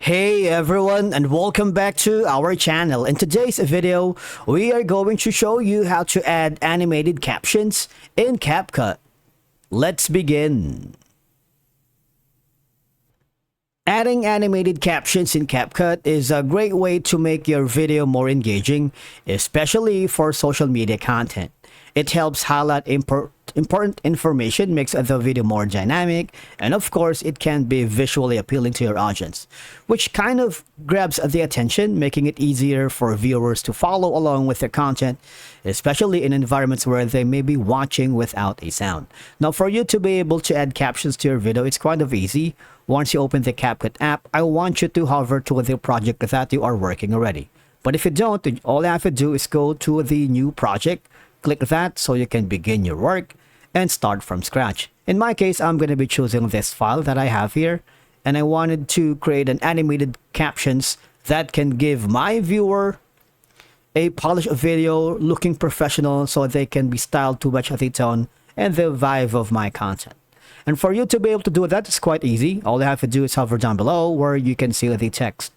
Hey everyone, and welcome back to our channel. In today's video, we are going to show you how to add animated captions in Capcut. Let's begin. Adding animated captions in Capcut is a great way to make your video more engaging, especially for social media content. It helps highlight important information, makes the video more dynamic, and of course, it can be visually appealing to your audience, which kind of grabs the attention, making it easier for viewers to follow along with your content, especially in environments where they may be watching without a sound. Now, for you to be able to add captions to your video, it's kind of easy. Once you open the Capcut app, I want you to hover to the project that you are working already. But if you don't, all you have to do is go to the new project, click that so you can begin your work and start from scratch. In my case, I'm going to be choosing this file that I have here, and I wanted to create an animated captions that can give my viewer a polished video looking professional so they can be styled to match the tone and the vibe of my content. And for you to be able to do that, it's quite easy. All you have to do is hover down below where you can see the text.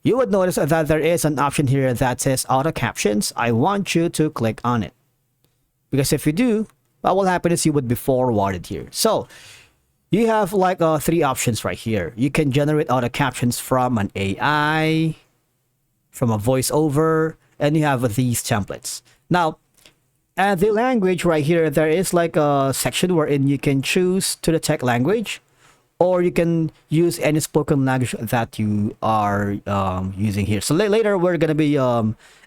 You would notice that there is an option here that says auto captions. I want you to click on it, because if you do, what will happen is you would be forwarded here. So you have like three options right here. You can generate auto captions from an AI, from a voiceover, and you have these templates. Now, and the language right here, there is like a section wherein you can choose to the tech language, or you can use any spoken language that you are using here. So later we're going to be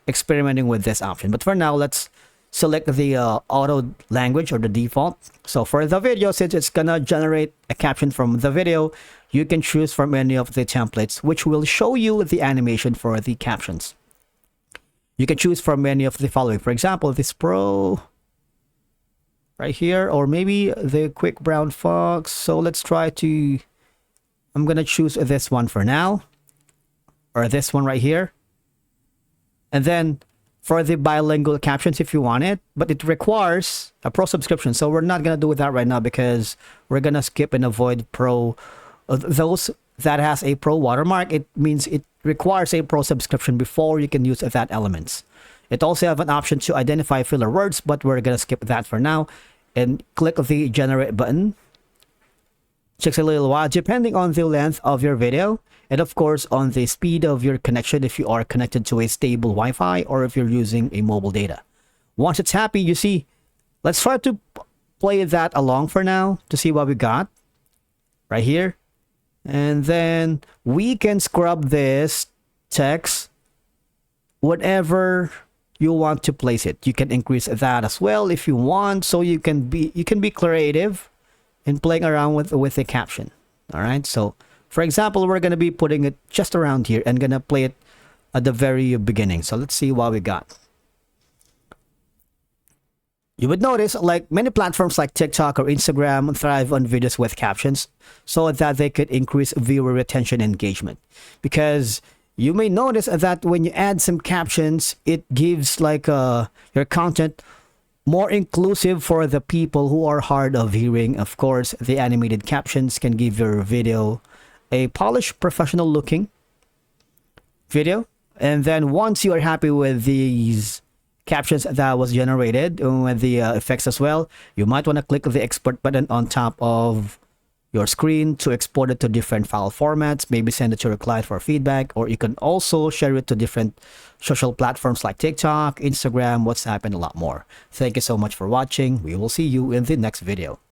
experimenting with this option. But for now, let's select the auto language or the default. So for the video, since it's going to generate a caption from the video, you can choose from any of the templates, which will show you the animation for the captions. You can choose from any of the following. For example, this Pro right here, or maybe the quick brown fox. So let's try to, I'm gonna choose this one for now, or this one right here. And then for the bilingual captions, if you want it, but it requires a Pro subscription, so we're not gonna do that right now because we're gonna skip and avoid Pro. Those that has a Pro watermark, it means it requires a Pro subscription before you can use that elements. It also have an option to identify filler words, but we're gonna skip that for now and click the generate button. Takes a little while depending on the length of your video, and of course on the speed of your connection if you are connected to a stable Wi-Fi or if you're using a mobile data. Once it's happy, you see, let's try to play that along for now to see what we got right here. And then we can scrub this text whatever you want to place it. You can increase that as well if you want, so you can be creative in playing around with the caption. All right, so for example, we're going to be putting it just around here and gonna play it at the very beginning. So let's see what we got. You would notice like many platforms like TikTok or Instagram thrive on videos with captions so that they could increase viewer retention and engagement. Because you may notice that when you add some captions, it gives like your content more inclusive for the people who are hard of hearing. Of course, the animated captions can give your video a polished, professional looking video. And then once you are happy with these captions that was generated with the effects as well, you might want to click the export button on top of your screen to export it to different file formats, maybe send it to your client for feedback, or you can also share it to different social platforms like TikTok, Instagram, WhatsApp, and a lot more. Thank you so much for watching. We will see you in the next video.